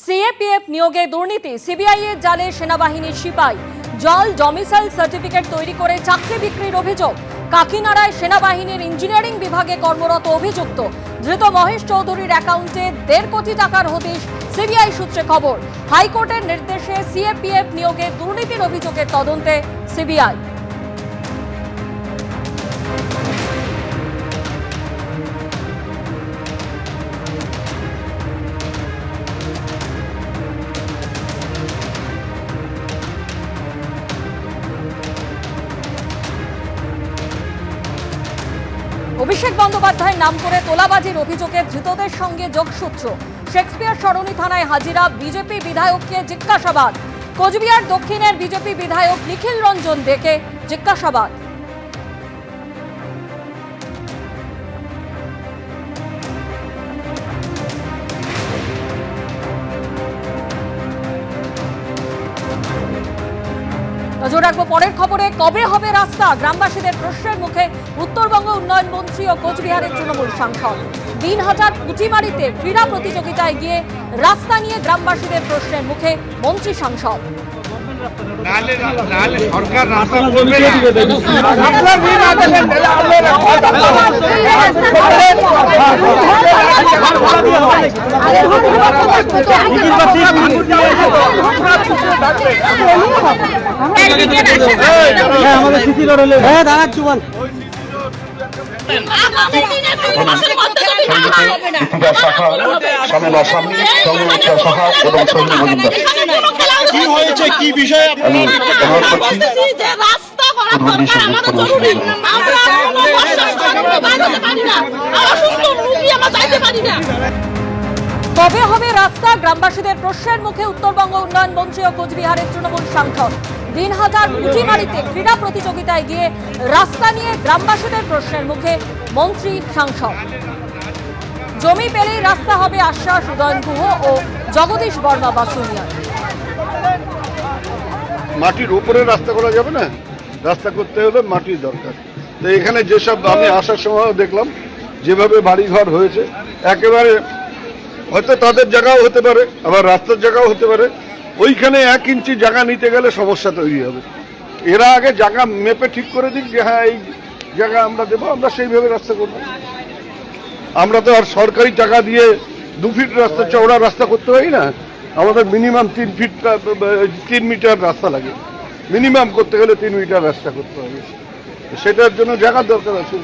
CAPF নিয়োগে দুর্নীতি, CBI এর জালে সেনাবাহিনীর সিপাই, জল ডমিসাইল সার্টিফিকেট তৈরি করে চাকরি বিক্রির অভিযোগ। কাকিনাড়ায় সেনাবাহিনীর ইঞ্জিনিয়ারিং বিভাগে কর্মরত অভিযুক্ত ধৃত মহেশ চৌধুরীর অ্যাকাউন্টে 1.5 কোটি টাকার হদিশ সিবিআই সূত্রে খবর। হাইকোর্টের নির্দেশে সিএপিএফ নিয়োগে দুর্নীতির অভিযোগের তদন্তে সিবিআই। অভিষেক বন্দ্যোপাধ্যায়ের নাম করে তোলাবাজির অভিযোগে ধৃতদের সঙ্গে যোগসূত্র। শেক্সপিয়ার সরণি থানায় হাজিরা বিজেপি বিধায়ককে জিজ্ঞাসাবাদ। কোচবিহার দক্ষিণের বিজেপি বিধায়ক নিখিল রঞ্জন ডেকে জিজ্ঞাসাবাদ। নজর রাখবো পরের খবরে। কবে হবে রাস্তা? গ্রামবাসীদের প্রশ্নের মুখে উত্তরবঙ্গ উন্নয়ন মন্ত্রী ও কোচবিহারের তৃণমূল সাংসদ। দিনহাটার পুঁটিমারিতে ক্রীড়া প্রতিযোগিতায় গিয়ে রাস্তা নিয়ে গ্রামবাসীদের প্রশ্নের মুখে মন্ত্রী সাংসদ। সরকার রাস্তা করবে কি হয়েছে, কি বিষয়ে কবে হবে রাস্তা? গ্রামবাসীদের প্রশ্নের মুখে উত্তরবঙ্গ উন্নয়ন মন্ত্রী ও কোচবিহারের তৃণমূল সাংসদ। দিনহাটার পুঁটিমারিতে ক্রীড়া প্রতিযোগিতায় গিয়ে রাস্তা নিয়ে গ্রামবাসীদের প্রশ্নের মুখে মন্ত্রী সাংসদ। জমি পেলেই রাস্তা হবে আশ্বাস উদয়ন গুহ ও জগদীশ বর্মা বাসুনিয়া। মাটির উপরে রাস্তা করা যাবে না, রাস্তা করতে হলে মাটির দরকার। তো এখানে যেসব আমি আসার সময় দেখলাম যেভাবে বাড়িঘর হয়েছে, একেবারে হয়তো তাদের জায়গাও হতে পারে, আবার রাস্তার জায়গাও হতে পারে। ওইখানে 1 ইঞ্চি জায়গা নিতে গেলে সমস্যা তৈরি হবে। এরা আগে জায়গা মেপে ঠিক করে দিক যে হ্যাঁ এই জায়গা আমরা দেবো, আমরা সেইভাবে রাস্তা করবো। আমরা তো আর সরকারি টাকা দিয়ে 2 ফিট রাস্তা চওড়া রাস্তা করতে পারি না। আমাদের মিনিমাম 3 মিটার রাস্তা লাগে, মিনিমাম করতে গেলে 3 মিটার রাস্তা করতে হবে। সেটার জন্য জায়গার দরকার আছে।